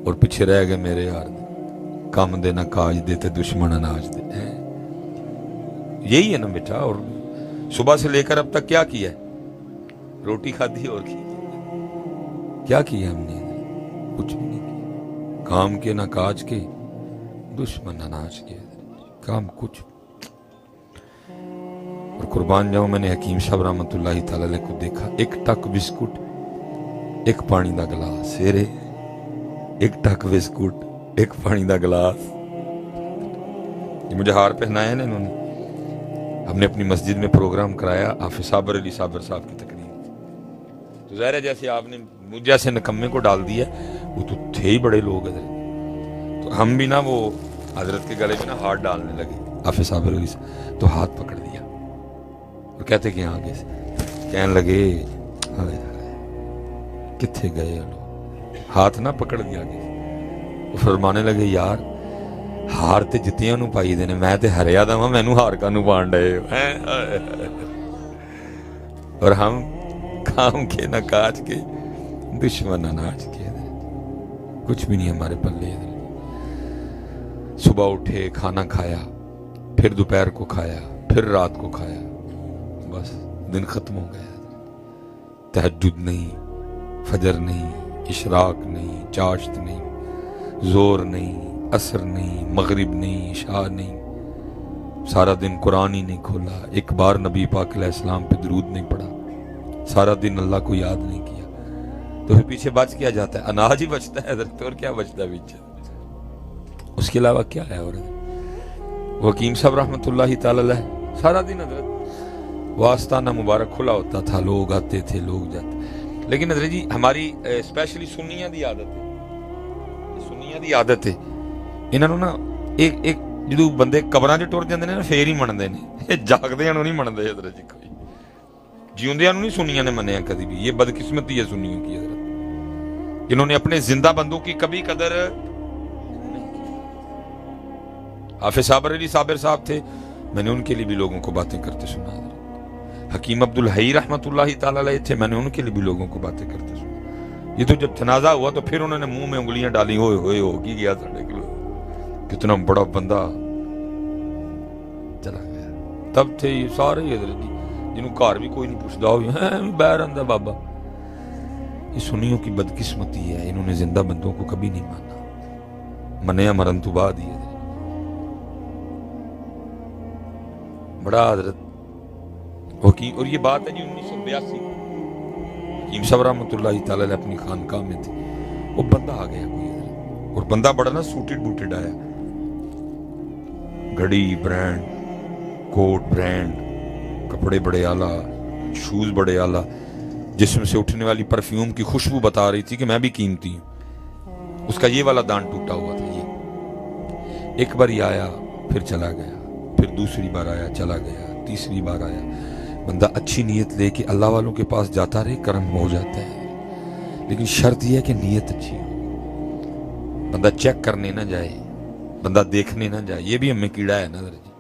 اور پیچھے رہ گئے میرے یار کام دے نہ کاج دے تے دشمن اناج دے. یہی ہے نا بیٹا. اور صبح سے لے کر اب تک کیا کیا ہے؟ روٹی کھادی اور کیا کیا ہم نے؟ کچھ بھی نہیں کیا. کام کے نہ کاج کے دشمن اناج کے کام کچھ. اور قربان جاؤں میں نے حکیم صاحب رحمۃ اللہ تعالی علیہ کو دیکھا, ایک ٹک بسکٹ ایک پانی دا گلاس, سیرے ایک ٹک بسکٹ ایک پانی دا گلاس. یہ مجھے ہار پہنایا ہے نا انہوں نے. ہم نے اپنی مسجد میں پروگرام کرایا حافظ صابر علی صابر صاحب کی تقریر, تو ظاہر ہے جیسے آپ نے مجھ جیسے نکمے کو ڈال دیا, وہ تو تھے ہی بڑے لوگ حضرت. تو ہم بھی نا وہ حضرت کے گلے میں نا ہاتھ ڈالنے لگے حافظ صابر علی صاحب, تو ہاتھ پکڑ دیا اور کہتے کہ آگے سے کہنے لگے کتنے گئے لوگ, ہاتھ نہ پکڑ دیا آگے سے. وہ فرمانے لگے یار ہار تے جتیاں نو پائی دینے, میں تے ہریا دا میں نو ہار کا نو پان ڈے. اور ہم کام کے نہ کاج کے دشمن اناج کے, کچھ بھی نہیں ہمارے پلے. صبح اٹھے کھانا کھایا, پھر دوپہر کو کھایا, پھر رات کو کھایا, بس دن ختم ہو گیا. تہجد نہیں, فجر نہیں, اشراق نہیں, چاشت نہیں, زور نہیں, عصر نہیں, مغرب نہیں, عشاء نہیں. سارا دن قرآن ہی نہیں کھولا, ایک بار نبی پاک علیہ السلام پہ درود نہیں پڑھا, سارا دن اللہ کو یاد نہیں کیا. تو پھر پیچھے بچ کیا جاتا ہے؟ اناج ہی بچتا ہے حضرت, اور کیا بچتا ہے پیچھے؟ اس کے علاوہ کیا ہے؟ اور حکیم صاحب رحمۃ اللہ تعالی علیہ سارا دن حضرت وہ آستانہ مبارک کھلا ہوتا تھا, لوگ آتے تھے لوگ جاتے. لیکن حضرت جی ہماری اسپیشلی سنیاں دی عادت ہے, سنیاں دی عادت ہے انہاں نوں نا ایک جدوں بندے قبراں 'چ ٹر جاندے نے نا پھر ہی منندے نے, جاگدیاں نوں نہیں منندے حضرت جی. کوئی جیوندیاں نوں نہیں سنیاں نے منیا کبھی بھی. یہ بدقسمتی ہے سنیوں کی حضرت, انہوں نے اپنے زندہ بندوں کی کبھی قدر. حافظ صابر علی صابر صاحب تھے, میں نے ان کے لیے بھی لوگوں کو باتیں کرتے سنا. حکیم عبد الحی رحمۃ اللہ تعالی علیہ تھے, میں نے ان کے لیے بھی لوگوں کو باتیں کرتے سنا. یہ تو جب جنازہ ہوا تو پھر انہوں نے منہ میں انگلیاں ڈالی, ہوئے ہوئے ہو کی گیا ساڑھے کلو, کتنا بڑا بندہ چلا گیا. تب تھے یہ سارے حضرت جی جنہوں گھر بھی کوئی نہیں پوچھتا ہو باہر آندا بابا. یہ سنیوں کی بدقسمتی ہے, انہوں نے زندہ بندوں کو کبھی نہیں مانا, منیا مرن تو بعد ہی. بڑا حضرت حکیم, اور یہ بات ہے جی 1982, حکیم صاحب رحمۃ اللہ تعالی علیہ اپنی خانقاہ میں تھے. وہ بندہ آ گیا کوئی حضرت, اور بندہ بڑا نا سوٹڈ بوٹڈ آیا, گھڑی برانڈ, کوٹ برانڈ, کپڑے بڑے اعلیٰ, شوز بڑے اعلیٰ, جسم سے اٹھنے والی پرفیوم کی خوشبو بتا رہی تھی کہ میں بھی قیمتی ہوں. اس کا یہ والا دان ٹوٹا ہوا تھا. یہ ایک بار ہی آیا پھر چلا گیا, پھر دوسری بار آیا چلا گیا, تیسری بار آیا. بندہ اچھی نیت لے کے اللہ والوں کے پاس جاتا رہے, کرم ہو جاتا ہے. لیکن شرط یہ ہے کہ نیت اچھی ہو, بندہ چیک کرنے نہ جائے, بندہ دیکھنے نہ جائے. یہ بھی ہمیں کیڑا ہے نا جی,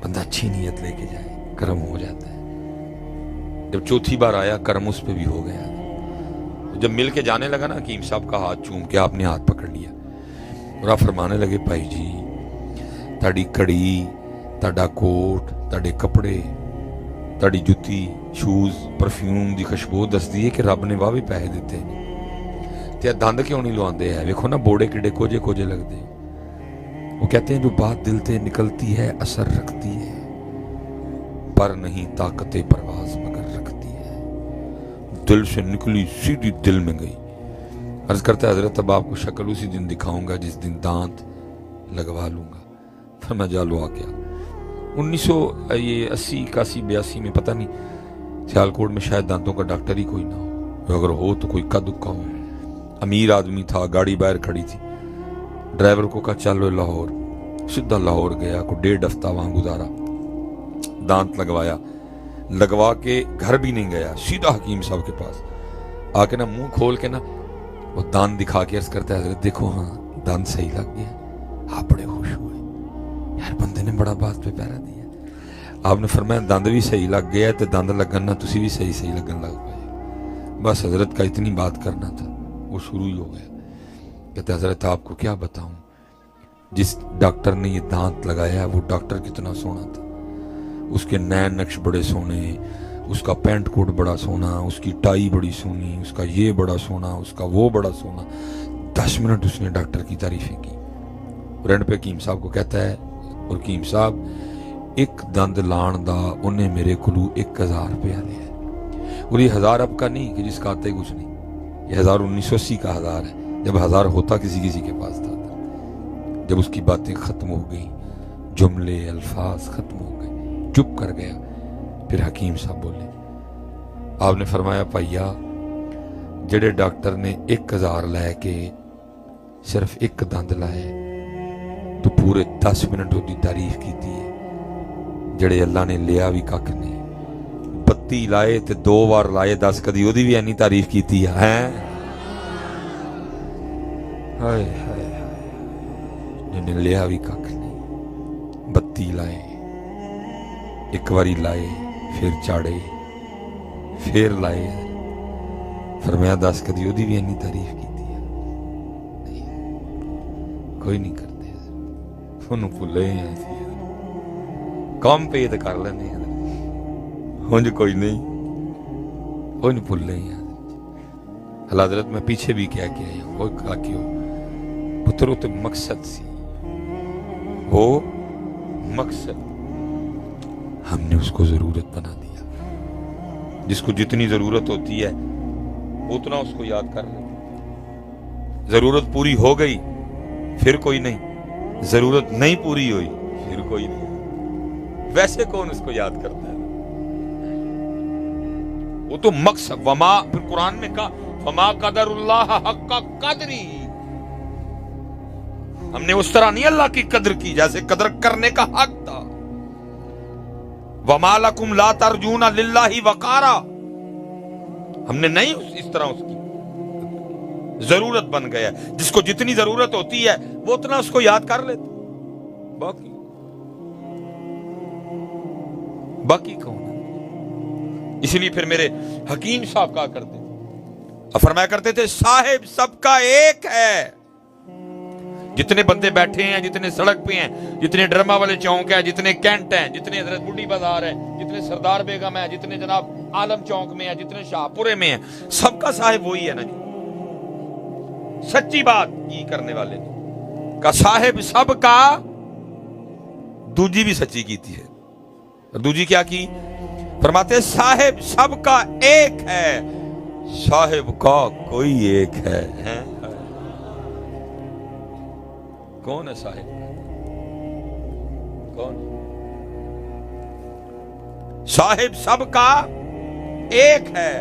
بندہ اچھی نیت لے کے جائے, کرم ہو جاتا ہے. جب چوتھی بار آیا کرم اس پہ بھی ہو گیا. جب مل کے جانے لگا نا حکیم صاحب کا ہاتھ چوم کے آپ نے ہاتھ پکڑ لیا, اور آپ فرمانے لگے بھائی جی تاڑی کڑی, تاڑا کوٹ, تاڑے کپڑے, تاڑی جتی, شوز, پرفیوم دی خوشبو دسدی ہے کہ رب نے واہ بھی پیسے دیتے ہیں. تے دند کیوں نہیں لواندے ہے؟ ویکھو نا بوڑے کڈے کوجے کوجے لگتے. وہ کہتے ہیں جو بات دل سے نکلتی ہے اثر رکھتی ہے, پر نہیں طاقت پرواز مگر رکھتی ہے. دل سے نکلی سیدھی دل میں گئی. عرض کرتا ہے حضرت اب آپ کو شکل اسی دن دکھاؤں گا جس دن دانت لگوا لوں گا. پھر میں جالو آ گیا 1980 81 82 میں, پتہ نہیں سیالکوٹ میں شاید دانتوں کا ڈاکٹر ہی کوئی نہ ہو, اگر ہو تو کوئی کا دکھا ہو. امیر آدمی تھا, گاڑی باہر کھڑی تھی, ڈرائیور کو کہا چلو لاہور. سیدھا لاہور گیا, کو 1.5 ہفتہ وہاں گزارا, دانت لگوایا. لگوا کے گھر بھی نہیں گیا, سیدھا حکیم صاحب کے پاس آ کے نا منہ کھول کے نا وہ دانت دکھا کے عرض کرتا ہے حضرت دیکھو ہاں دانت صحیح لگ گیا. آپ بڑے خوش ہوئے, یار بندے نے بڑا بات پہ پیرا دیا. آپ نے فرمایا دند بھی صحیح لگ گیا تے دند لگن نہ تسی بھی صحیح لگن لگ پائے. بس حضرت کا اتنی بات کرنا تھا, وہ شروع ہی ہو گیا. کہتے حضرت آپ کو کیا بتاؤں، جس ڈاکٹر نے یہ دانت لگایا وہ ڈاکٹر کتنا سونا تھا، اس کے نئے نقش بڑے سونے، اس کا پینٹ کوٹ بڑا سونا، اس کی ٹائی بڑی سونی، اس کا یہ بڑا سونا، اس کا وہ بڑا سونا۔ 10 منٹ اس نے ڈاکٹر کی تعریفیں کی، اور اینڈ پہ حکیم صاحب کو کہتا ہے، اور حکیم صاحب ایک دند لان دا انہیں میرے کلو 1000 روپیہ لیا ہے، اور یہ 1000 اب کا نہیں کہ جس کا آتا ہی کچھ نہیں، یہ 1980 کا 1000 ہے، جب 1000 ہوتا کسی کے پاس تھا۔ جب اس کی باتیں ختم ہو گئی، جملے الفاظ ختم ہو گئے، چپ کر گیا۔ پھر حکیم صاحب بولے، آپ نے فرمایا پائیا جڑے ڈاکٹر نے 1000 لے کے صرف ایک دند لائے تو پورے 10 منٹ ہوتی تعریف کی تھی، جڑے اللہ نے لیا بھی کک نہیں، 32 لائے تے 2 بار لائے 10 کدی وہ بھی اینی تعریف کی تھی ہے۔ ہائے ہائے جنہیں لیا بھی کک نہیں، 32 لائے، ایک باری لائے پھر چاڑے پھر لائے، فرمایا 10 کدی وہ بھی اینی تعریف کی تھی کوئی نہیں کرتے، انہوں بھولے ہیں کام پہ یہ کر لینے ہونج کوئی نہیں، کوئی نہیں بھولے ہیں۔ اللہ حضرت میں پیچھے بھی کیا کہ آیا وہ کہا کہ پتروں تو مقصد سی، وہ مقصد ہم نے اس کو ضرورت بنا دیا، جس کو جتنی ضرورت ہوتی ہے اتنا اس کو یاد کر لیں، ضرورت پوری ہو گئی پھر کوئی نہیں، ضرورت نہیں پوری ہوئی پھر کوئی نہیں، ویسے کون اس کو یاد کرتا ہے؟ وہ تو مقصد، وما پھر قرآن میں کہا وما قدر اللہ حق قدری، ہم نے اس طرح نہیں اللہ کی قدر کی جیسے قدر کرنے کا حق تھا۔ وما لکم لا ترجون للہ وقارا، ہم نے نہیں اس طرح اس کی ضرورت بن گیا، جس کو جتنی ضرورت ہوتی ہے وہ اتنا اس کو یاد کر لیتے، باقی کون ہے؟ اس لیے پھر میرے حکیم صاحب کہا کرتے تھے، فرمایا کرتے تھے صاحب سب کا ایک ہے، جتنے بندے بیٹھے ہیں، جتنے سڑک پہ ہیں، جتنے ڈرما والے چونک ہیں، جتنے کینٹ ہیں، جتنے حضرت بڈھی بازار ہیں، جتنے سردار بیگم ہیں، جتنے جناب عالم چونک میں ہیں، جتنے شاہ پورے میں ہیں، سب کا صاحب وہی ہے نا جی، سچی بات یہ کرنے والے نے کا صاحب سب کا، دوجی بھی سچی کیتی ہے، اور دوجی کیا کی؟ فرماتے صاحب سب کا ایک ہے، صاحب کا کوئی ایک ہے۔ کون ہے صاحب؟ کون؟ صاحب سب کا ایک ہے،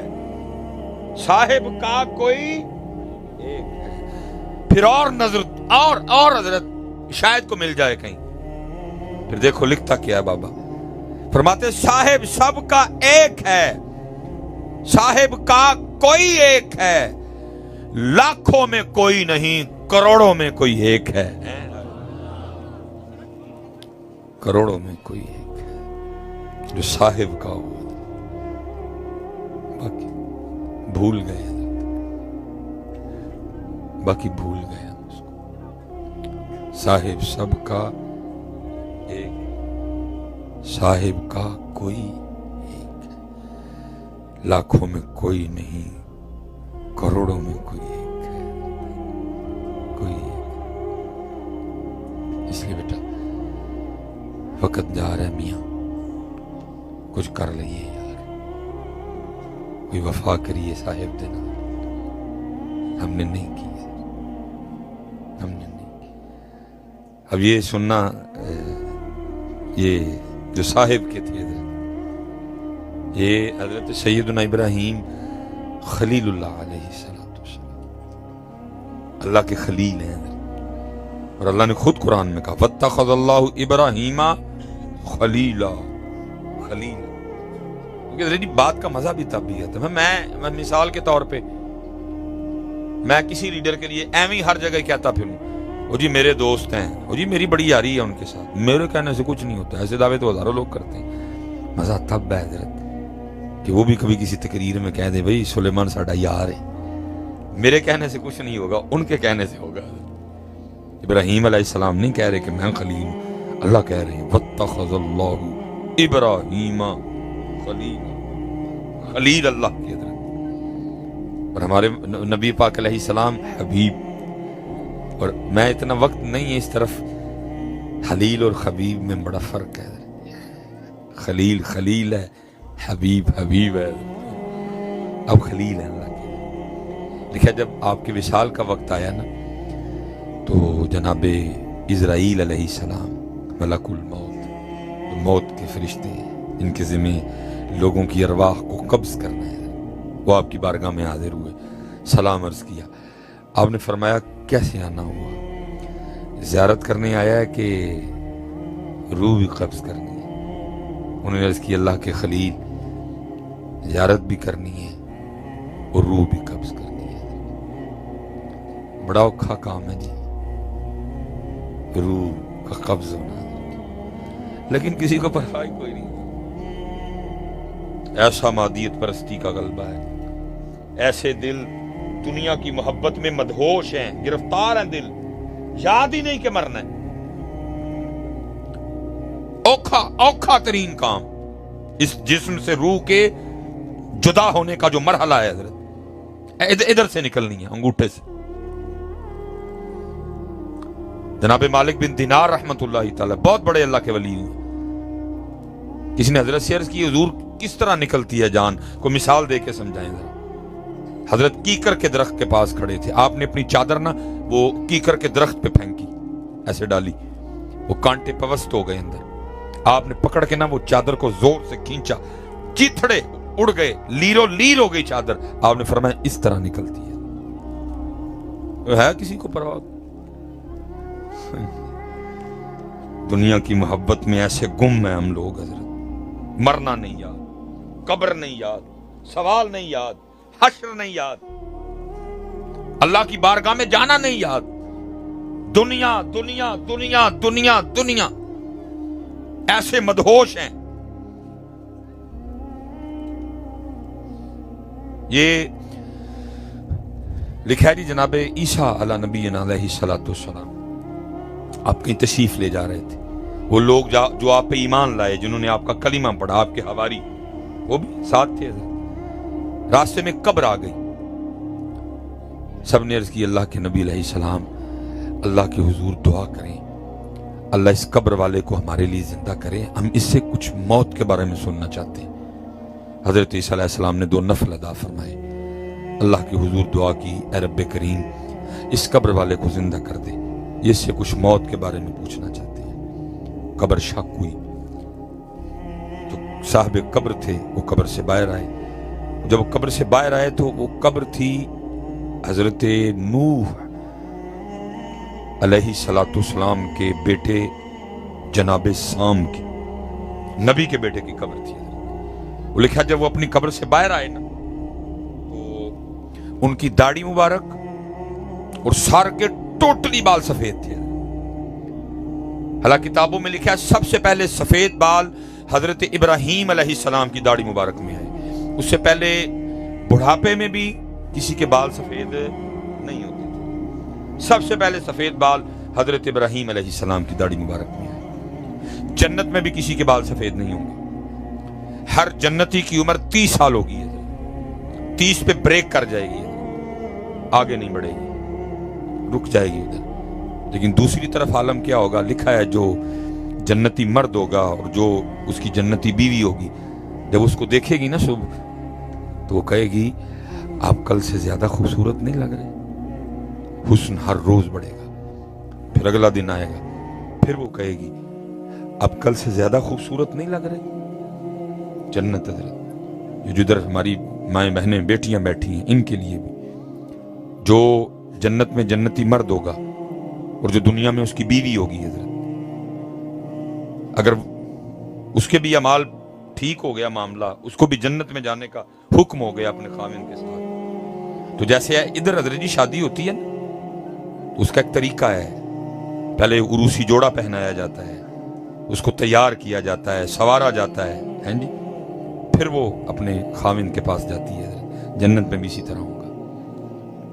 صاحب کا کوئی ایک ہے۔ پھر اور نظر اور حضرت شاید کو مل جائے کہیں، پھر دیکھو لکھتا کیا ہے بابا، فرماتے صاحب سب کا ایک ہے، صاحب کا کوئی ایک ہے، لاکھوں میں کوئی نہیں، کروڑوں میں کوئی ایک ہے، کروڑوں میں کوئی ایک ہے جو صاحب کا ہوا، باقی بھول گئے، باقی بھول گئے اس کو۔ صاحب سب کا ایک، صاحب کا کوئی ایک ہے، لاکھوں میں کوئی نہیں، کروڑوں میں کوئی ایک ہے، کوئی ایک۔ اس لیے بیٹا وقت جا رہا ہے میاں، کچھ کر لئیے یار، کوئی وفا کریے صاحب دینا، ہم نے نہیں کی، ہم نے نہیں کی۔ اب یہ سننا، یہ جو صاحب کے تھے یہ حضرت سیدنا ابراہیم خلیل اللہ علیہ السلام، اللہ کے خلیل ہیں، اور اللہ نے خود قرآن میں کہا واتخذ اللہ ابراہیم خلیلا، خلیل، کیونکہ بات کا مزہ بھی تب بھی ہے۔ میں مثال کے طور پہ میں کسی لیڈر کے لیے ایویں ہر جگہ کہتا پھروں وہ جی میرے دوست ہیں، وہ جی میری بڑی یاری ہے ان کے ساتھ، میرے کہنے سے کچھ نہیں ہوتا، ایسے دعوے تو ہزاروں لوگ کرتے ہیں۔ مزہ تب ہے حضرت کہ وہ بھی کبھی کسی تقریر میں کہہ دے بھئی سلیمان ساڈا یار ہے، میرے کہنے سے کچھ نہیں ہوگا، ان کے کہنے سے ہوگا۔ ابراہیم علیہ السلام نہیں کہہ رہے کہ میں خلیل ہوں، اللہ کہہ رہے ہیں واتخذ اللہ ابراہیم خلیل، خلیل اللہ کی حضرت، اور ہمارے نبی پاک علیہ السلام حبیب۔ اور میں اتنا وقت نہیں ہے اس طرف، خلیل اور حبیب میں بڑا فرق ہے۔ خلیل خلیل ہے، حبیب حبیب ہے، اب خلیل ہے اللہ کے۔ دیکھا جب آپ کے وصال کا وقت آیا نا، تو جناب اسرائیل علیہ السلام ملک الموت، موت کے فرشتے ہیں، ان کے ذمہ لوگوں کی ارواح کو قبض کرنا ہے، وہ آپ کی بارگاہ میں حاضر ہوئے، سلام عرض کیا۔ آپ نے فرمایا کیسے آنا ہوا؟ زیارت کرنے آیا ہے کہ روح بھی قبض کرنی ہے؟ انہوں نے عرض کی اللہ کے خلیل، زیارت بھی کرنی ہے اور روح بھی قبض کرنی ہے۔ بڑا اوکھا کام ہے جی، روح کا قبض ہونا، لیکن کسی کو پرواہ کوئی نہیں۔ ایسا مادیت پرستی کا غلبہ ہے، ایسے دل دنیا کی محبت میں مدہوش ہیں، گرفتار ہیں، دل یاد ہی نہیں کہ مرنا ہے۔ اوکھا ترین کام اس جسم سے روح کے جدا ہونے کا جو مرحلہ ہے حضرت، ادھر سے نکلنی ہے، انگوٹھے سے۔ جناب مالک بن دینار رحمت اللہ تعالی بہت بڑے اللہ کے ولی ہوئے، کسی نے حضرت سے عرض کی حضور کس طرح نکلتی ہے جان، کو مثال دے کے سمجھائیں ذرا۔ حضرت کیکر کے درخت کے پاس کھڑے تھے، آپ نے اپنی چادر نا وہ کیکر کے درخت پہ پھینکی، ایسے ڈالی، وہ کانٹے پوست ہو گئے اندر، آپ نے پکڑ کے نا وہ چادر کو زور سے کھینچا، چیتھڑے اڑ گئے، لیرو لیر ہو گئی چادر۔ آپ نے فرمایا اس طرح نکلتی ہے کسی کو پرواہ؟ دنیا کی محبت میں ایسے گم ہیں ہم لوگ حضرت، مرنا نہیں یاد، قبر نہیں یاد، سوال نہیں یاد، حشر نہیں یاد، اللہ کی بارگاہ میں جانا نہیں یاد، دنیا دنیا دنیا دنیا دنیا، ایسے مدہوش ہیں۔ یہ لکھا ہے جی جناب عیسیٰ علی نبینا علیہ السلام، آپ کہیں تشریف لے جا رہے تھے، وہ لوگ جو آپ پہ ایمان لائے، جنہوں نے آپ کا کلمہ پڑھا، آپ کے حواری، وہ بھی ساتھ تھے۔ راستے میں قبر آ گئی، سب نے عرض کی اللہ کے نبی علیہ السلام اللہ کے حضور دعا کریں، اللہ اس قبر والے کو ہمارے لیے زندہ کرے، ہم اس سے کچھ موت کے بارے میں سننا چاہتے ہیں۔ حضرت عیسیٰ علیہ السلام نے 2 نفل ادا فرمائے، اللہ کے حضور دعا کی اے رب کریم اس قبر والے کو زندہ کر دے، یہ اس سے کچھ موت کے بارے میں پوچھنا چاہتے ہیں۔ قبر شک ہوئی، جو صاحب قبر تھے وہ قبر سے باہر آئے، جب قبر سے باہر آئے تو وہ قبر تھی حضرت نوح علیہ السلام کے بیٹے جناب سام کی، نبی کے بیٹے کی قبر تھی۔ وہ لکھا جب وہ اپنی قبر سے باہر آئے نا، تو ان کی داڑھی مبارک اور سر کے ٹوٹلی بال سفید تھے۔ حالانکہ کتابوں میں لکھا ہے سب سے پہلے سفید بال حضرت ابراہیم علیہ السلام کی داڑھی مبارک میں آئے، اس سے پہلے بڑھاپے میں بھی کسی کے بال سفید نہیں ہوتے تھے، سب سے پہلے سفید بال حضرت ابراہیم علیہ السلام کی داڑھی مبارک میں آئے۔ جنت میں بھی کسی کے بال سفید نہیں ہوں گے، ہر جنتی کی عمر 30 سال ہوگی ہے، 30 پہ بریک کر جائے گی، آگے نہیں بڑھے گی، رک جائے گی ادھر۔ لیکن دوسری طرف عالم کیا ہوگا، لکھا ہے جو جنتی مرد ہوگا اور جو اس کی جنتی بیوی ہوگی، جب اس کو دیکھے گی نا صبح، تو وہ کہے گی آپ کل سے زیادہ خوبصورت نہیں لگ رہے۔ حسن ہر روز بڑھے گا، پھر اگلا دن آئے گا، پھر وہ کہے گی آپ کل سے زیادہ خوبصورت نہیں لگ رہے۔ جنت حضرت، یہ جدھر ہماری مائیں بہنیں بیٹیاں بیٹھی ہیں، ان کے لیے بھی جو جنت میں جنتی مرد ہوگا اور جو دنیا میں اس کی بیوی ہوگی حضرت، اگر اس کے بھی اعمال ٹھیک ہو گیا معاملہ، اس کو بھی جنت میں جانے کا حکم ہو گیا اپنے خاوند کے ساتھ۔ تو جیسے ادھر حضرت جی شادی ہوتی ہے نا، تو اس کا ایک طریقہ ہے، پہلے عروسی جوڑا پہنایا جاتا ہے، اس کو تیار کیا جاتا ہے، سوارا جاتا ہے جی، پھر وہ اپنے خاوند کے پاس جاتی ہے۔ جنت میں بھی اسی طرح ہوگا،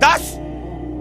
10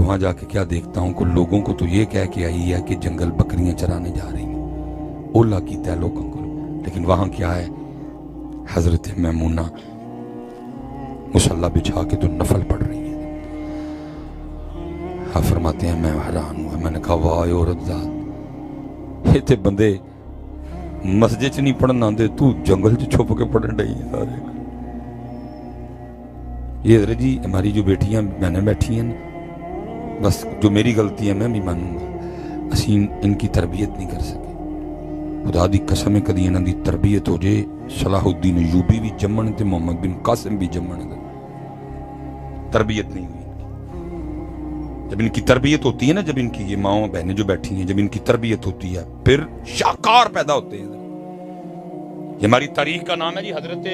تو وہاں جا کے کیا دیکھتا ہوں کہ لوگوں کو تو یہ کہہ کے آئی ہے کہ جنگل بکریاں چرانے جا رہی ہیں، اولا کیتا ہے لوگوں کو، لیکن وہاں کیا ہے، حضرت میمونہ مصلی بچھا کے تو نفل پڑھ رہی ہے۔ آپ فرماتے ہیں میں حیران ہوا، میں نے کہا واہ عورت ذات، یہ تے بندے مسجد چ نہیں پڑھن آندے، تو جنگل چ چھپ کے پڑھن رہی ہے سارے۔ یہ حضرت جی ہماری جو بیٹیاں میں نے بیٹھی ہیں، بس جو میری غلطی ہے میں بھی مانوں گا، اسی ان کی تربیت نہیں کر سکے۔ خدا دی قسم ہے کدی انہاں دی تربیت ہو جائے، صلاح الدین ایوبی بھی جمن تے محمد بن قاسم بھی جمن، تربیت نہیں ہوئی۔ جب ان کی تربیت ہوتی ہے نا، جب ان کی یہ ماں بہنیں جو بیٹھی ہیں، جب ان کی تربیت ہوتی ہے پھر شاہکار پیدا ہوتے ہیں۔ یہ ہماری تاریخ کا نام ہے جی حضرت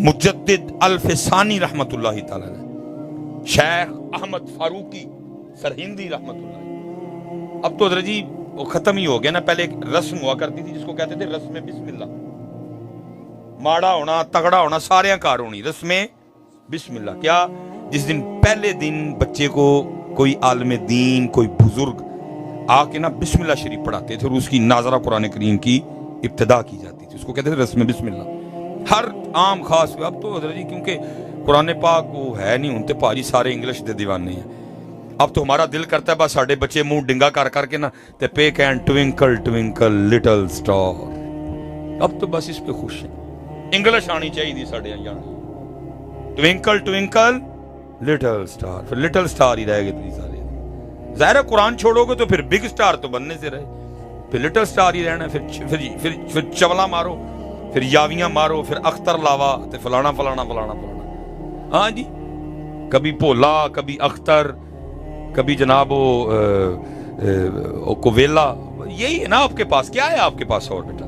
مجدد الفسانی رحمت اللہ تعالی علیہ، شیخ احمد فاروقی سرہندی رحمت اللہ علیہ۔ اب تو حضرت جی وہ ختم ہی ہو گیا نا، پہلے ایک رسم ہوا کرتی تھی جس کو کہتے تھے رسم بسم اللہ، ماڑا ہونا تگڑا ہونا سارے کار ہونی، رسم بسم اللہ۔ کیا جس دن پہلے دن بچے کو کوئی عالم دین کوئی بزرگ آ کے نا بسم اللہ شریف پڑھاتے تھے اور اس کی ناظرہ قرآن کریم کی ابتدا کی جاتی تھی، اس کو کہتے تھے رسم بسم اللہ۔ ہر عام خاص، اب تو حضرت جی کیونکہ قرآن پاک وہ ہے نہیں، ان تے پاجی سارے انگلش دے دیوانے ہیں۔ اب تو ہمارا دل کرتا ہے بس ساڈے بچے منہ ڈنگا کر کر کے نا تے payee can twinkle twinkle little star, اب تو بس اس پہ خوش ہیں۔ انگلش آنی چاہیے ساڈے یہاں، ٹوینکل ٹوینکل لٹل سٹار، پھر لٹل سٹار ہی رہ گئے تھی سارے۔ ظاہر ہے قرآن چھوڑو گے تو پھر بگ سٹار تو بننے سے رہے، پھر لٹل سٹار ہی رہنا، پھر چولا مارو، پھر یاویاں مارو، پھر اختر لاوا تے فلانا فلانا فلانا فلانا۔ ہاں جی، کبھی بھولا، کبھی اختر، کبھی جناب کوویلا، یہی ہے نا آپ کے پاس۔ کیا ہے آپ کے پاس اور بیٹا؟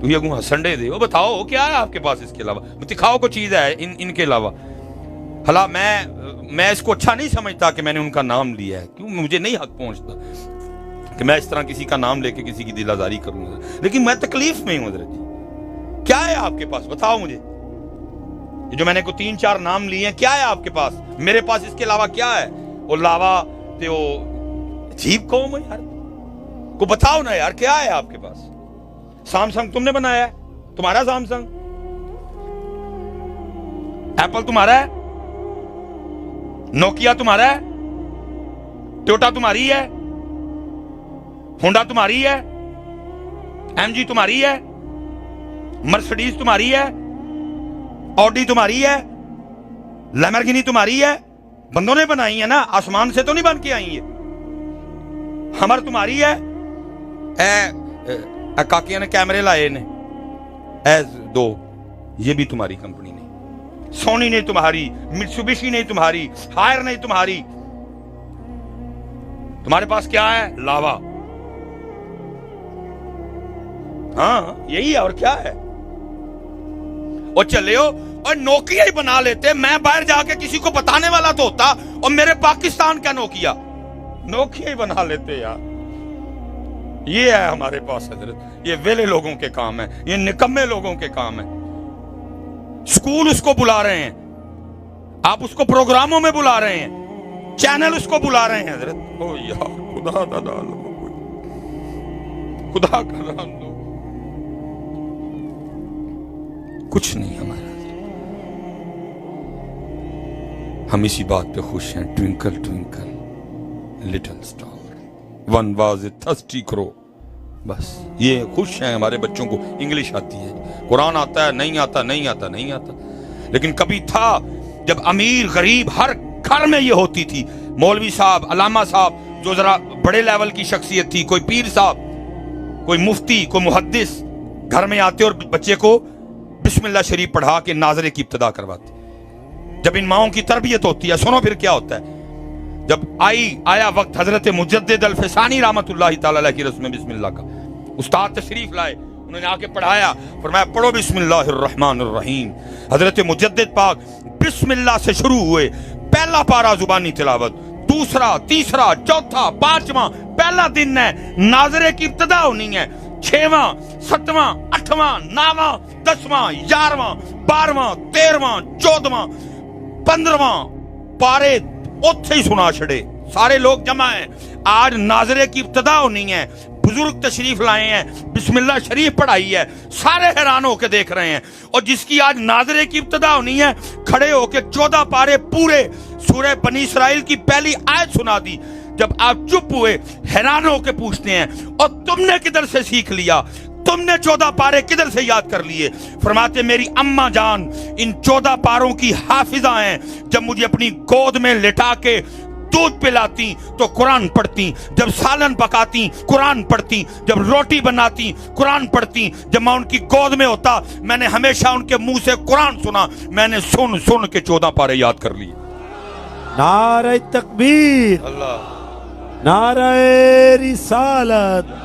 تو یہ اگوں سنڈے دے، وہ بتاؤ کیا ہے آپ کے پاس اس کے علاوہ؟ دکھاؤ کو چیز ہے ان کے علاوہ۔ حالا میں اس کو اچھا نہیں سمجھتا کہ میں نے ان کا نام لیا ہے، کیوں مجھے نہیں حق پہنچتا کہ میں اس طرح کسی کا نام لے کے کسی کی دل آزاری کروں گا، لیکن میں تکلیف میں ہوں حضرت جی۔ کیا ہے آپ کے پاس بتاؤ مجھے؟ جو میں نے کو 3-4 نام لیے ہیں، کیا ہے آپ کے پاس؟ میرے پاس اس کے علاوہ کیا ہے؟ وہ لاوا تے وہ عجیب قوم ہے یار، کو بتاؤ نا یار کیا ہے آپ کے پاس؟ سامسنگ تم نے بنایا ہے، تمہارا سامسنگ؟ ایپل تمہارا ہے؟ نوکیا تمہارا ہے؟ ٹویوٹا تمہاری ہے؟ ہونڈا تمہاری ہے؟ ایم جی تمہاری ہے؟ مرسڈیز تمہاری ہے؟ آڈی تمہاری ہے؟ لیمبورگینی تمہاری ہے؟ بندوں نے بنائی ہے نا، آسمان سے تو نہیں بن کے آئی ہے۔ ہمر تمہاری ہے؟ کاکیاں نے کیمرے لائے نے دو، یہ بھی تمہاری کمپنی نہیں۔ سونی نہیں تمہاری، میٹسوبیشی نہیں تمہاری، ہائر نہیں تمہاری، تمہارے پاس کیا ہے؟ لاوا۔ ہاں یہی ہے، اور کیا ہے؟ اور چلے ہو اور نوکیا ہی بنا لیتے، میں باہر جا کے کسی کو بتانے والا تو ہوتا، اور میرے پاکستان کا نوکیا ہی بنا لیتے یار۔ یہ ہے ہمارے پاس حضرت، یہ ویلے لوگوں کے کام ہے، یہ نکمے لوگوں کے کام ہے۔ سکول اس کو بلا رہے ہیں، آپ اس کو پروگراموں میں بلا رہے ہیں، چینل اس کو بلا رہے ہیں حضرت۔ او یار خدا کا نام لو، خدا کا نام لو، کچھ نہیں ہمارا۔ ہم اسی بات پہ خوش ہیں، twinkle twinkle little star, one was a thirsty کرو، بس یہ خوش ہیں۔ ہمارے بچوں کو انگلش آتی ہے، قرآن آتا ہے، نہیں آتا نہیں آتا نہیں آتا، لیکن کبھی تھا جب امیر غریب ہر گھر میں یہ ہوتی تھی، مولوی صاحب، علامہ صاحب جو ذرا بڑے لیول کی شخصیت تھی، کوئی پیر صاحب، کوئی مفتی، کوئی محدث گھر میں آتے اور بچے کو بسم اللہ شریف پڑھا کے ناظرے کی ابتدا کرواتے۔ جب ان ماؤں کی تربیت ہوتی ہے، سنو پھر کیا ہوتا ہے، جب آیا وقت حضرت مجدد الفسانی رحمت اللہ تعالی علیہ کی رسم بسم اللہ کا، استاد تشریف لائے، انہوں نے آ کے پڑھایا، فرمایا پڑھو بسم اللہ الرحمن الرحیم۔ حضرت مجدد پاک بسم اللہ سے شروع ہوئے، پہلا پارا زبانی تلاوت، دوسرا، تیسرا، چوتھا، پانچواں، پہلا دن ہے، ناظرے کی ابتدا ہونی ہے، 6واں، 7واں، 8واں، 9واں، 10واں، 11واں، 12واں، 13واں، 14واں، 15واں پارے اوتھے ہی سنا چھڑے۔ سارے لوگ جمع ہیں, آج ناظرے کی ابتدا ہونی ہے, بزرگ تشریف لائے ہیں, بسم اللہ شریف پڑھائی ہے, سارے حیران ہو کے دیکھ رہے ہیں. اور جس کی آج ناظرے کی ابتدا ہونی ہے, کھڑے ہو کے 14 پارے پورے سورہ بنی اسرائیل کی پہلی آیت سنا دی. جب آپ چپ ہوئے, حیران ہو کے پوچھتے ہیں اور تم نے کدھر سے سیکھ لیا, تم نے 14 پارے کدھر سے یاد کر لیے؟ فرماتے میری اماں جان ان 14 پاروں کی حافظہ ہیں. جب مجھے اپنی گود میں لٹا کے دودھ پلاتی تو قرآن پڑھتی, جب سالن پکاتی قرآن پڑھتی, جب روٹی بناتی قرآن پڑھتی. جب میں ان کی گود میں ہوتا میں نے ہمیشہ ان کے منہ سے قرآن سنا, میں نے سن سن کے 14 پارے یاد کر لیے. نعرہ تکبیر, اللہ, نعرہ رسالت,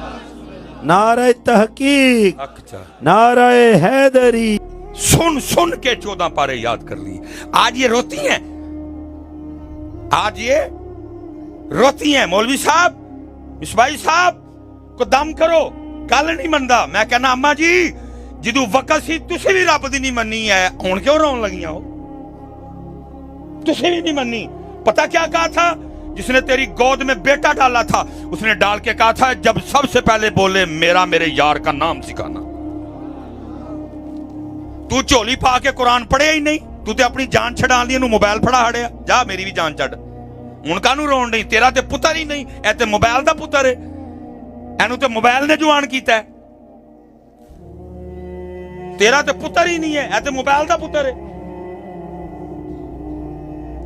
نعرہ تحقیق, نعرہ حیدری. سن سن کے 14 پارے یاد کر لی. آج یہ روتی ہیں, آج یہ روتی ہیں. مولوی صاحب, مصباحی صاحب کو دم کرو, گل نہیں مندا. میں کہنا اما جی جدو وقت سی تسی بھی رب دی نہیں مننی ہے, ہن کیوں رون لگیاں ہو؟ تسی بھی نہیں مننی. پتہ کیا کہا تھا جس نے تیری گود میں بیٹا ڈالا تھا؟ اس نے ڈال کے کہا تھا جب سب سے پہلے بولے میرا میرے یار کا نام سکھانا. تو چولی پا کے قرآن پڑھے ہی نہیں, تو تے اپنی جان چھڑا لی, نو موبائل پڑھا ہڑیا. جا میری بھی جان چھڑ. ہن کانوں رون نہیں؟ تیرا تے پتر ہی نہیں, اے تے موبائل دا پتر ہے. اینو تے موبائل نے جوان کیتا ہے. تیرا تے پتر ہی نہیں ہے, اے تے موبائل دا پتر ہے.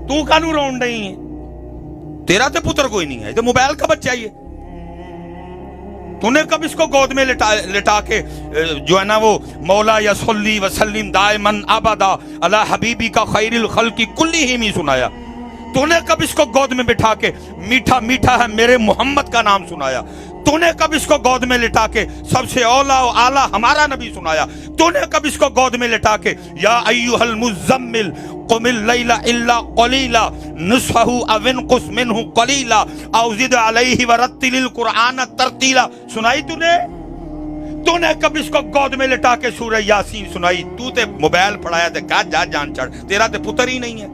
تو کانوں رون نہیں ہے؟ تیرا تے پتر کوئی نہیں ہے, تو موبائل کا بچہ ہی ہے. تو نے کب اس کو گود میں لٹا کے جو ہے نا وہ مولا یا صلی وسلم دائمن ابدا علی حبیبی کا خیر الخلق کلہم ہی سنایا؟ تو نے کب اس کو گود میں بٹھا کے میٹھا میٹھا ہے میرے محمد کا نام سنایا؟ تو نے کب اس کو گود میں لٹا کے سب سے اولا و اعلیٰ ہمارا نبی سنایا؟ تو نے کب اس کو گود میں لٹا کے یا ایھا المزمل قم اللیل الا قلیلا نصفہ او انقص منہ قلیلا او زد علیہ ورتل القرآن ترتیلا سنائی؟ تو نے کب اس کو گود میں لٹا کے سورہ یاسین سنائی؟ تو تے موبائل پڑھایا تے کہا جا جان چڑھ. تیرا تے پتر ہی نہیں ہے,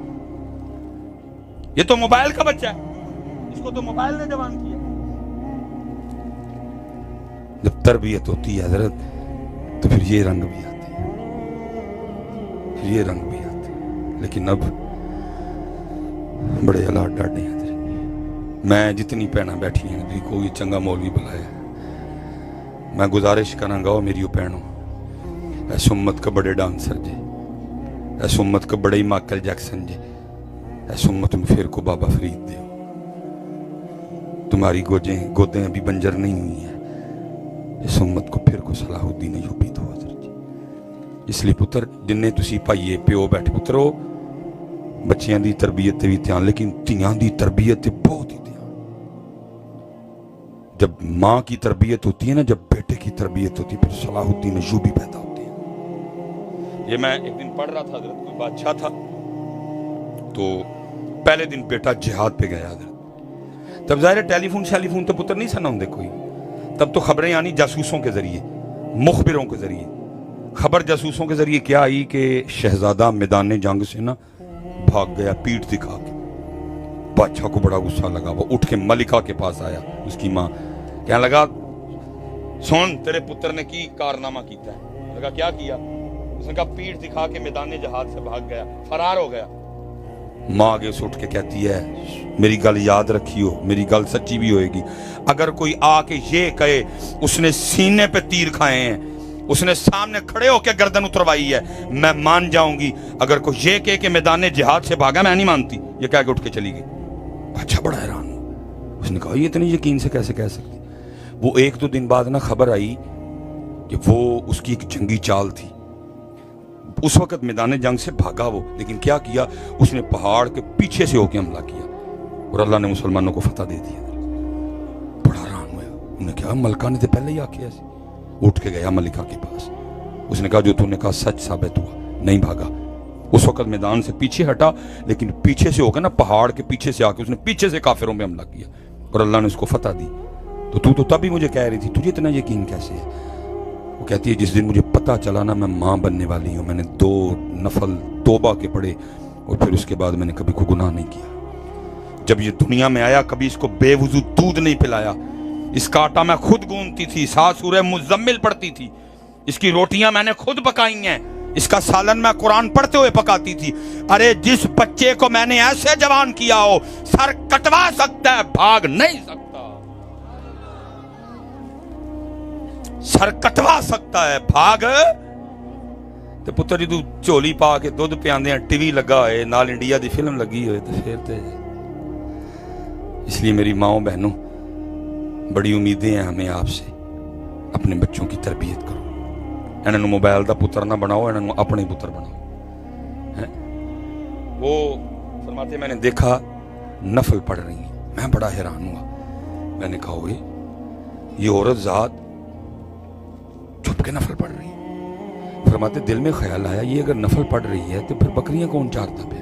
یہ تو موبائل کا بچہ ہے, اس کو تو موبائل نے جوان کیا. جب تربیت ہوتی ہے حضرت تو پھر یہ رنگ بھی آتے ہیں, پھر یہ رنگ بھی آتے ہیں. لیکن اب بڑے حالات ڈاڈے ہیں حضرت. میں جتنی پہنا بیٹھی ہیں بھی کوئی چنگا مولوی بلایا, میں گزارش کرنا گا میری پہنو ایس امت کا بڑے ڈانسر جے, ایس امت کا بڑے مائیکل جیکسن جے, ایس امت میں پھر کو بابا فرید دے. تمہاری گودیں ابھی بنجر نہیں ہوئی ہیں, اس امت کو پھر کو صلاح الدین ایوبی دو حضرت جی. اس لیے پتر جنہیں تسی پائیے پیو بیٹھے پترو بچیاں دی تربیت تے بھی دھیان, لیکن تیاں دی تربیت تے بہت ہی دھیان. جب ماں کی تربیت ہوتی ہے نا, جب بیٹے کی تربیت ہوتی ہے, پھر صلاح الدین ایوبی پیدا ہوتے ہیں. یہ میں ایک دن پڑھ رہا تھا حضرت, کوئی بادشاہ تھا تو پہلے دن بیٹا جہاد پہ گیا حضرت. تب ظاہر ٹیلی فون تو پتر نہیں سنا ہوندے کوئی, تب تو خبریں آنی جاسوسوں کے ذریعے, مخبروں کے ذریعے. خبر جاسوسوں کے ذریعے کیا آئی کہ شہزادہ میدان جنگ سے نا بھاگ گیا پیٹھ دکھا کے. بادشاہ کو بڑا غصہ لگا, وہ اٹھ کے ملکہ کے پاس آیا, اس کی ماں, کہنے لگا سن تیرے پتر نے کی کارنامہ کیتا ہے. لگا کیا کیا؟ اس نے کہا پیٹھ دکھا کے میدان جہاد سے بھاگ گیا, فرار ہو گیا. ماں آگے سے اٹھ کے کہتی ہے میری گل یاد رکھیو, میری گل سچی بھی ہوئے گی. اگر کوئی آ کے یہ کہے اس نے سینے پہ تیر کھائے ہیں, اس نے سامنے کھڑے ہو کے گردن اتروائی ہے, میں مان جاؤں گی. اگر کوئی یہ کہے کہ میدان جہاد سے بھاگا, میں نہیں مانتی. یہ کہہ کے اٹھ کے چلی گئی. اچھا بڑا حیران ہوں, اس نے کہا یہ اتنی یقین سے کیسے کہہ سکتی؟ وہ 1-2 دن بعد نا خبر آئی کہ وہ اس کی ایک جنگی چال تھی. اس وقت میدان جنگ سے بھاگا وہ, لیکن کیا کیا اس نے پہاڑ کے پیچھے سے ہو کے حملہ کیا اور اللہ نے مسلمانوں کو فتح دے دیا. بڑا حیران ہوا, انہوں نے کہا ملکہ نے تو پہلے ہی آکے ایسے. اٹھ کے گیا ملکہ کے پاس, اس نے کہا جو تو نے کہا سچ ثابت ہوا, نہیں بھاگا. اس وقت میدان سے پیچھے ہٹا, لیکن پیچھے سے ہو کے نا پہاڑ کے پیچھے سے آ کے اس نے پیچھے سے کافروں پہ حملہ کیا اور اللہ نے اس کو فتح دی. تو تب ہی مجھے کہہ رہی تھی تجھے اتنا یقین کیسے ہے؟ وہ کہتی ہے جس دن مجھے پتہ چلا نا میں ماں بننے والی ہوں, میں نے 2 نفل توبہ کے پڑھے اور پھر اس کے بعد میں نے کبھی کوئی گناہ نہیں کیا. جب یہ دنیا میں آیا کبھی اس کو بے وضو دودھ نہیں پلایا، اس کا آٹا میں خود گوندتی تھی، 7 سورہ مزمل پڑھتی تھی، اس کی روٹیاں میں نے خود پکائی ہیں، اس کا سالن میں قرآن پڑھتے ہوئے پکاتی تھی۔ ارے جس بچے کو میں نے ایسے جوان کیا ہو، سر کٹوا سکتا ہے، بھاگ نہیں سکتا، سر کٹوا سکتا ہے، بھاگ تے پتر جی تو چولی پا کے دودھ پیاندے ہیں، ٹی وی لگا ہوئے، نال انڈیا دی فلم لگی ہوئے، تو پھر تے اس لیے میری ماؤں بہنوں بڑی امیدیں ہیں ہمیں آپ سے، اپنے بچوں کی تربیت کرو، انہوں نے موبائل دا پتر نہ بناؤ، انہوں نے اپنے پتر بناؤ۔ وہ فرماتے میں نے دیکھا نفل پڑھ رہی ہیں، میں بڑا حیران ہوا، میں نے کہا ہوئے یہ عورت ذات چھپ کے نفل پڑھ رہی ہے۔ فرماتے دل میں خیال آیا یہ اگر نفل پڑھ رہی ہے تو پھر بکریاں کون چارتا پہ؟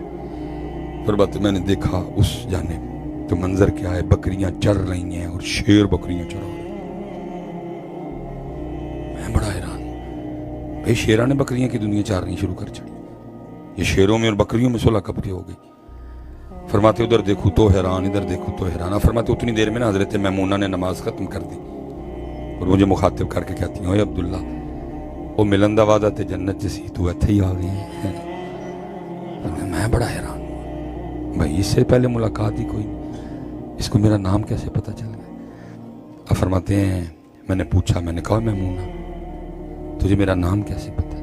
فرماتے میں نے دیکھا اس جانب تو منظر کیا ہے، بکریاں چر رہی ہیں اور شیر بکریاں چرا رہے ہیں۔ میں بڑا حیران ہوں، بھئی شیرہ نے بکریاں کی دنیا چارنی شروع کر چڑی، یہ شیروں میں اور بکریوں میں صلح کب کی ہو گئی؟ فرماتے ادھر دیکھو تو حیران، ادھر دیکھو تو حیران۔ فرماتے اتنی دیر میں نا حضرت میمونہ نے نماز ختم کر دی اور مجھے مخاطب کر کے کہتی ہیں اوے عبداللہ وہ ملن دا وعدہ تے جنت چ سی، تو ایتھے ہی آ گئی ہے۔ میں بڑا حیران ہوں، بھائی اس سے پہلے ملاقات ہی کوئی نہیں، اس کو میرا نام کیسے پتہ چل گیا؟ اب فرماتے ہیں میں نے پوچھا، میں نے کہا میمونہ تجھے میرا نام کیسے پتہ؟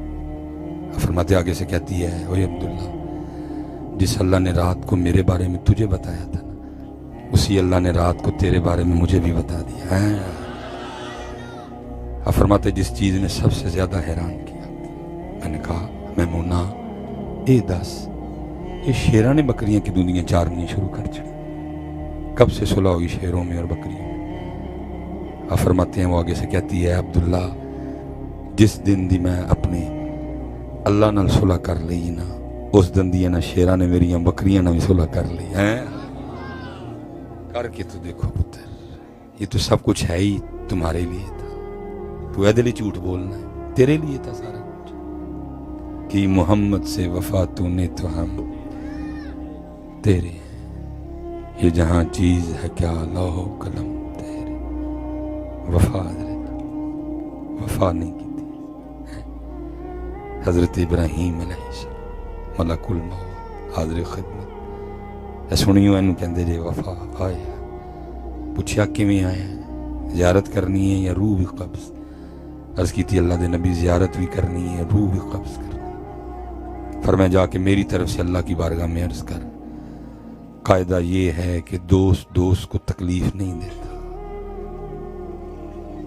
اب فرماتے آگے سے کہتی ہے اوے عبداللہ جس اللہ نے رات کو میرے بارے میں تجھے بتایا تھا نا، اسی اللہ نے رات کو تیرے بارے میں مجھے بھی بتا دیا ہے۔ اب فرماتے جس چیز نے سب سے زیادہ حیران کیا، میں نے کہا میمونہ اے دس یہ شیرہ نے بکریاں کی دنیا چارنی شروع کر چڑی، کب سے صلح ہوئی شیروں میں اور بکریوں میں؟ اب فرماتے ہیں وہ آگے سے کہتی ہے عبداللہ جس دن دی میں اپنے اللہ نال صلح کر لی نا، اس دن دی نا شیرہ نے میری بکریاں نال صلح کر لی ہیں۔ کر کے تو دیکھو پتر، یہ تو سب کچھ ہے ہی تمہارے لیے تھا، تو اے دلی جھوٹ بولنا ہے، تیرے لیے تھا سارا کچھ، کہ محمد سے وفا تو نے تو ہم تیرے ہیں، یہ جہاں چیز ہے کیا لوح و قلم تیرے، وفا حضرت وفا نہیں کی تھی۔ حضرت ابراہیم علیہ السلام ملک الموت حاضر خدمت، اے سنیو اینو کہندے جے وفا آیا، پوچھیا کیویں آیا، زیارت کرنی ہے یا روح بھی قبض؟ عرض کی تھی اللہ دے نبی زیارت بھی کرنی ہے، روح بھی قبض کرنی ہے۔ فرمایا جا کے میری طرف سے اللہ کی بارگاہ میں عرض کر، قاعدہ یہ ہے کہ دوست دوست کو تکلیف نہیں دیتا،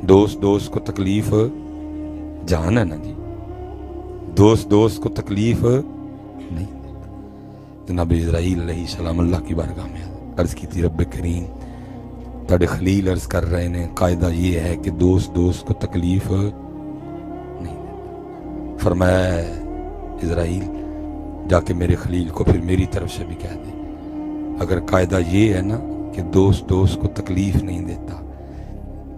دوست دوست کو تکلیف جان ہے نا جی، دوست دوست کو تکلیف نہیں دیتا۔ جناب اسرائیل علیہ السلام اللہ کی بارگاہ میں عرض کی تھی رب کریم تاڑے خلیل عرض کر رہے ہیں قاعدہ یہ ہے کہ دوست دوست کو تکلیف نہیں دیتا۔ فرمایا اسرائیل جا کے میرے خلیل کو پھر میری طرف سے بھی کہہ دے، اگر قاعدہ یہ ہے نا کہ دوست دوست کو تکلیف نہیں دیتا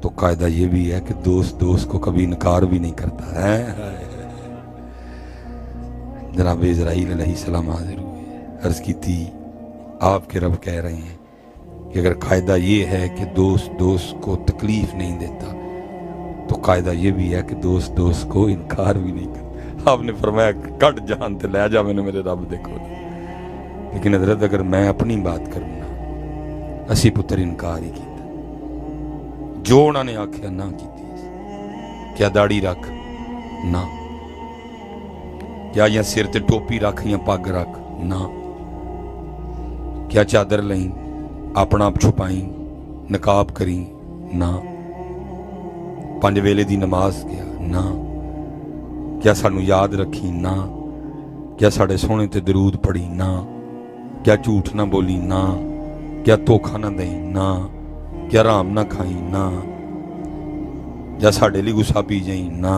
تو قاعدہ یہ بھی ہے کہ دوست دوست کو کبھی انکار بھی نہیں کرتا ہے۔ جناب اسرائیل علیہ السلام حاضر ہوئے، عرض کی تھی آپ کے رب کہہ رہے ہیں کہ اگر قاعدہ یہ ہے کہ دوست دوست کو تکلیف نہیں دیتا تو قاعدہ یہ بھی ہے کہ دوست دوست کو انکار بھی نہیں کرتا۔ آپ نے فرمایا کٹ جان تے لے جا میں نے میرے رب دیکھو، لیکن حضرت اگر میں اپنی بات کروں نا، اسی پتر انکار ہی کیتا، جو انہوں نے آکھیا نہ کیتی، کیا داڑھی رکھ نہ، کیا یا سر تے ٹوپی رکھ یا پگ رکھ نہ، کیا چادر لیں اپنا آپ چھپائیں نقاب کریں نہ، 5 ویلے دی نماز کیا نہ، کیا سانو یاد رکھی نہ، کیا ساڑے سونے تے درود پڑھی نہ، کیا جھوٹ نہ بولی نہ، کیا دھوکھا نہ دیں نہ، کیا رام نہ کھائیں نہ، کیا ساڑے لی غصہ پی جائیں نہ،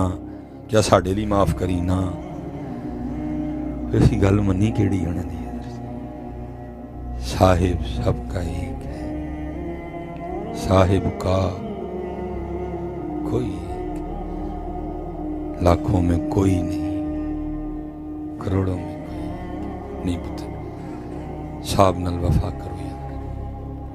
کیا ساڑے لی معاف کری نہ۔ ایسی گل منی کیڑی ہونے دی، صاحب سب کا ایک ہے، صاحب کا کوئی ایک، لاکھوں میں کوئی نہیں، کروڑوں میں کوئی نہیں پتہ۔ صاحب نال وفا کرو یا